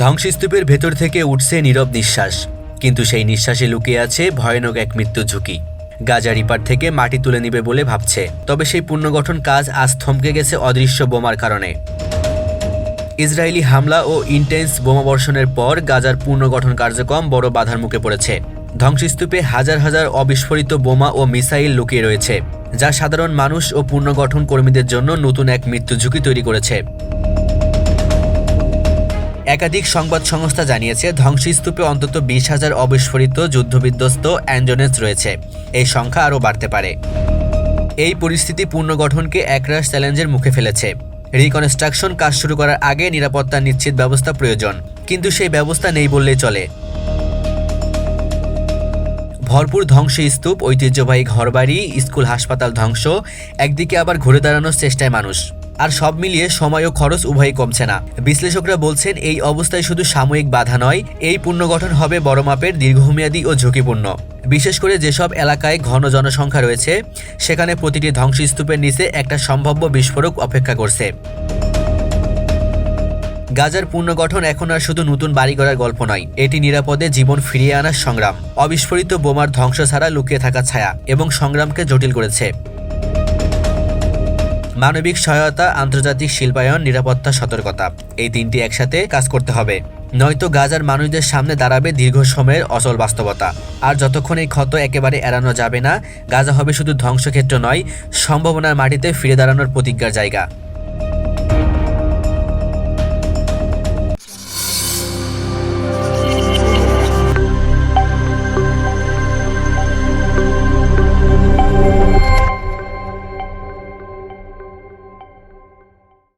ধ্বংসস্তূপের ভেতর থেকে উঠছে নীরব নিঃশ্বাস, কিন্তু সেই নিঃশ্বাসে লুকিয়ে আছে ভয়ানক এক মৃত্যু ঝুঁকি। গাজা রিপার থেকে মাটি তুলে নিবে বলে ভাবছে, তবে সেই পুনর্গঠন কাজ আজ থমকে গেছে অদৃশ্য বোমার কারণে। ইসরায়েলি হামলা ও ইন্টেন্স বোমাবর্ষণের পর গাজার পুনর্গঠন কার্যক্রম বড় বাধার মুখে পড়েছে। ধ্বংসস্তূপে হাজার হাজার অবিস্ফোরিত বোমা ও মিসাইল লুকিয়ে রয়েছে, যা সাধারণ মানুষ ও পুনর্গঠন কর্মীদের জন্য নতুন এক মৃত্যু ঝুঁকি তৈরি করেছে। একাধিক সংবাদ সংস্থা জানিয়েছে ধ্বংসস্তূপে অন্তত 20,000 অবিস্ফোরিত যুদ্ধবিধ্বস্ত অ্যাঞ্জনেস রয়েছে। এই সংখ্যা আরও বাড়তে পারে। এই পরিস্থিতি পুনর্গঠনকে একরাশ চ্যালেঞ্জের মুখে ফেলেছে। রিকনস্ট্রাকশন কাজ শুরু করার আগে নিরাপত্তার নিশ্চিত ব্যবস্থা প্রয়োজন, কিন্তু সেই ব্যবস্থা নেই বললেই চলে। ভরপুর ধ্বংসস্তূপ, ঐতিহ্যবাহী ঘরবাড়ি, স্কুল, হাসপাতাল ধ্বংস, একদিকে আবার ঘুরে দাঁড়ানোর চেষ্টায় মানুষ, আর সব মিলিয়ে সময় ও খরচ উভয়ই কমছে না। বিশ্লেষকরা বলছেন এই অবস্থায় শুধু সাময়িক বাধা নয়, এই পুনর্গঠন হবে বড় মাপের, দীর্ঘমেয়াদী ও ঝুঁকিপূর্ণ। বিশেষ করে যেসব এলাকায় ঘন জনসংখ্যা রয়েছে, সেখানে প্রতিটি ধ্বংসস্তূপের নিচে একটা সম্ভাব্য বিস্ফোরক অপেক্ষা করছে। গাজার পুনর্গঠন এখন আর শুধু নতুন বাড়ি গড়ার গল্প নয়, এটি নিরাপদে জীবন ফিরিয়ে আনার সংগ্রাম। অবিস্ফোরিত বোমার ধ্বংস ছাড়া লুকিয়ে থাকা ছায়া এবং সংগ্রামকে জটিল করেছে। মানবিক সহায়তা, আন্তর্জাতিক শিল্পায়ন, নিরাপত্তা, সতর্কতা, এই তিনটি একসাথে কাজ করতে হবে, নয়তো গাজার মানুষদের সামনে দাঁড়াবে দীর্ঘ সময়ের অচল বাস্তবতা। আর যতক্ষণ এই ক্ষত একেবারে এড়ানো যাবে না, গাজা হবে শুধু ধ্বংসক্ষেত্র নয়, সম্ভাবনার মাটিতে ফিরে দাঁড়ানোর প্রতিজ্ঞার জায়গা।